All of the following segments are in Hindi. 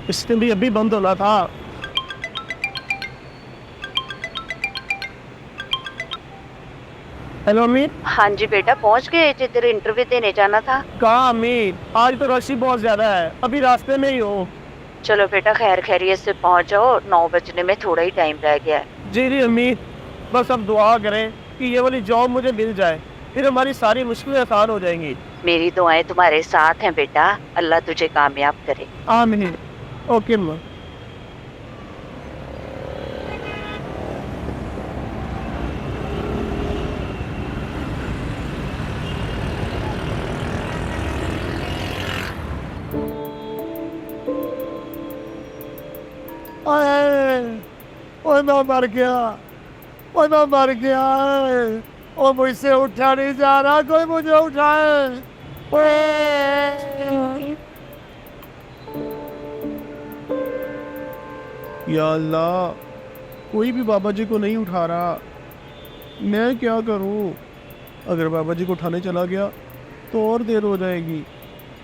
इसने भी अभी बंद होना था। हेलो अमीर। हाँ जी बेटा, पहुंच गए जिधर इंटरव्यू देने जाना था। कहाँ अमीर, आज तो रश ही बहुत ज्यादा है, अभी रास्ते में ही हो। चलो बेटा, खैर खैरियत से पहुंच जाओ, 9 बजने में थोड़ा ही टाइम रह गया है। जी जी अमीर, बस अब दुआ करें कि ये वाली जॉब मुझे मिल जाए, फिर हमारी सारी मुश्किलें आसान हो जाएंगी। मेरी दुआएं तुम्हारे साथ हैं बेटा, अल्लाह तुझे कामयाब करे। आमीन। ओके माँ। ओए, ओए मैं मर गया, ओए मैं मर गया, और मुझसे उठा नहीं जा रहा, कोई मुझे उठाए। ओए या अल्लाह, कोई भी बाबा जी को नहीं उठा रहा, मैं क्या करूं? अगर बाबा जी को उठाने चला गया तो और देर हो जाएगी,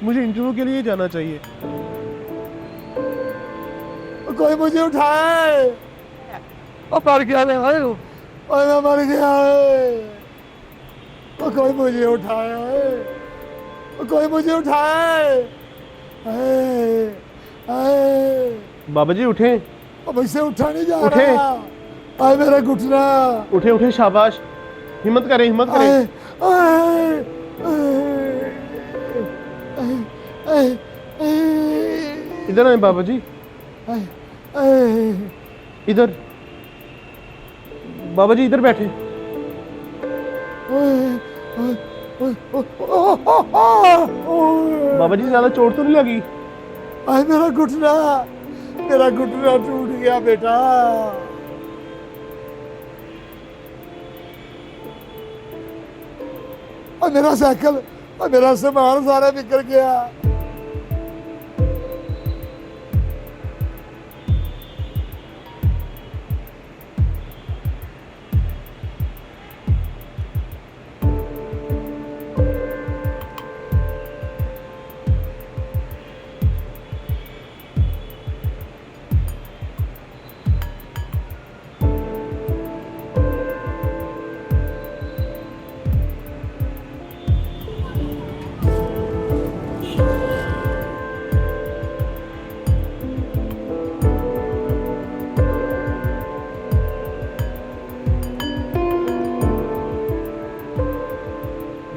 मुझे इंटरव्यू के लिए जाना चाहिए। कोई मुझे उठाए, और मर गया मैं, और मैं मर गया, और कोई मुझे उठाए, और कोई मुझे उठाए। बाबा जी उठे, और मुझसे उठा नहीं जा रहा, आए मेरा घुटना। उठे उठे, शाबाश, हिम्मत करें, हिम्मत करें। इधर आए बाबा जी, इधर, बाबा जी इधर बैठे। बाबा जी ज्यादा चोट तो नहीं लगी? आए मेरा घुटना टूट गया बेटा। और मेरा साइकिल और मेरा सामान सारा बिखर गया।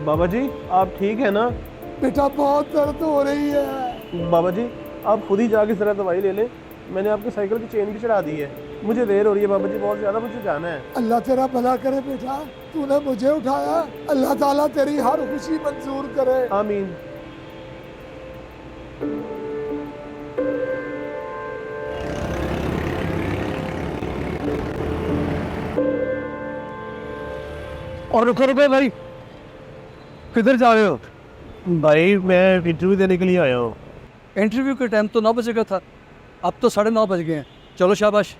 बाबा जी आप ठीक है ना? बेटा बहुत दर्द हो रही है। बाबा जी आप खुद ही जाके जरा दवाई ले लें, मैंने आपकी साइकिल की चेन भी चढ़ा दी है, मुझे देर हो रही है बाबा जी, बहुत ज्यादा, मुझे जाना है। अल्लाह तेरा भला करे बेटा, तूने मुझे उठाया, अल्लाह ताला तेरी हर खुशी मंजूर करे। आमीन। और रुको रुको भाई, किधर जा रहे हो? भाई मैं इंटरव्यू देने के लिए आया हूँ। इंटरव्यू के टाइम तो 9 बजे का था, अब तो 9:30 बज गए हैं। चलो शाबाश।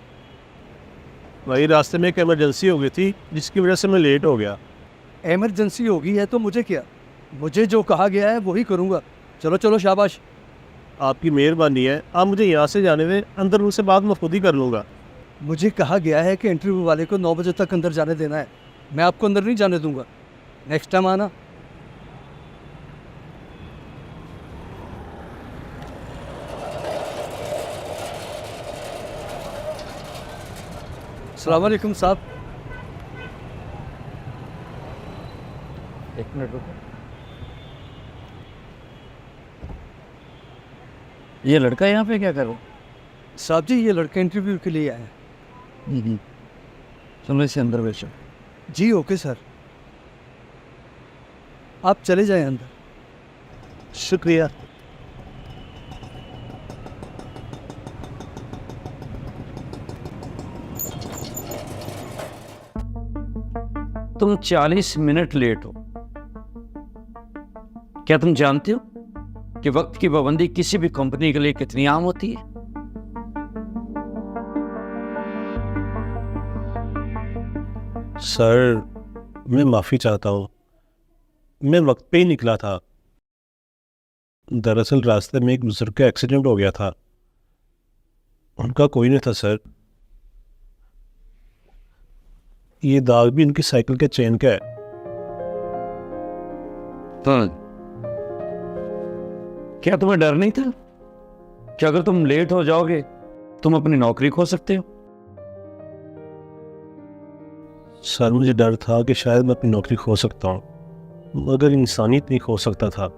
भाई रास्ते में एक इमरजेंसी हो गई थी जिसकी वजह से मैं लेट हो गया। इमरजेंसी होगी है तो मुझे क्या, मुझे जो कहा गया है वही करूँगा। चलो चलो शाबाश। आपकी मेहरबानी है, आप मुझे यहाँ से जाने दें, अंदर उनसे बात मैं खुद ही कर लूँगा। मुझे कहा गया है कि इंटरव्यू वाले को 9 बजे तक अंदर जाने देना है, मैं आपको अंदर नहीं जाने दूंगा। नेक्स्ट टाइम आना। अस्सलाम वालेकुम साहब। एक मिनट रुको, ये लड़का यहाँ पे क्या कर रहा साहब जी ये लड़के इंटरव्यू के लिए आए हैं। है? चलो इसे अंदर भेजो। जी ओके सर, आप चले जाएं अंदर। शुक्रिया। तुम 40 मिनट लेट हो। क्या तुम जानते हो कि वक्त की पाबंदी किसी भी कंपनी के लिए कितनी आम होती है? सर मैं माफ़ी चाहता हूँ, मैं वक्त पे ही निकला था। दरअसल रास्ते में एक बुजुर्ग का एक्सीडेंट हो गया था, उनका कोई नहीं था सर। ये दाग भी इनकी साइकिल के चेन का है। तो क्या तुम्हें डर नहीं था कि अगर तुम लेट हो जाओगे तुम अपनी नौकरी खो सकते हो? सर मुझे डर था कि शायद मैं अपनी नौकरी खो सकता हूँ, मगर इंसानियत नहीं खो सकता था।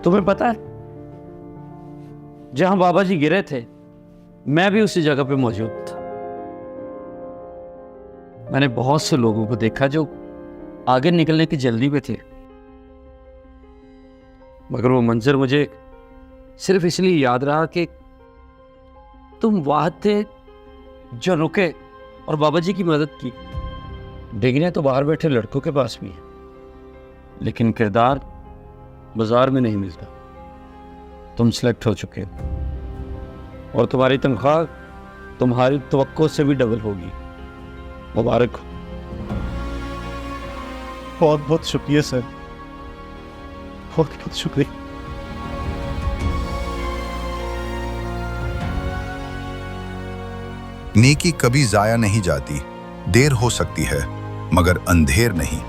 तुम्हें पता है जहां बाबा जी गिरे थे मैं भी उसी जगह पे मौजूद था। मैंने बहुत से लोगों को देखा जो आगे निकलने की जल्दी में थे, मगर वो मंजर मुझे सिर्फ इसलिए याद रहा कि तुम वहां थे जो रुके और बाबा जी की मदद की। डिग्रियां तो बाहर बैठे लड़कों के पास भी है, लेकिन किरदार बाजार में नहीं मिलता। तुम सिलेक्ट हो चुके हो और तुम्हारी तनख्वाह तुम्हारी तवक्को से भी डबल होगी। मुबारक हो। बहुत बहुत शुक्रिया सर, बहुत बहुत शुक्रिया। नेकी कभी जाया नहीं जाती, देर हो सकती है मगर अंधेर नहीं।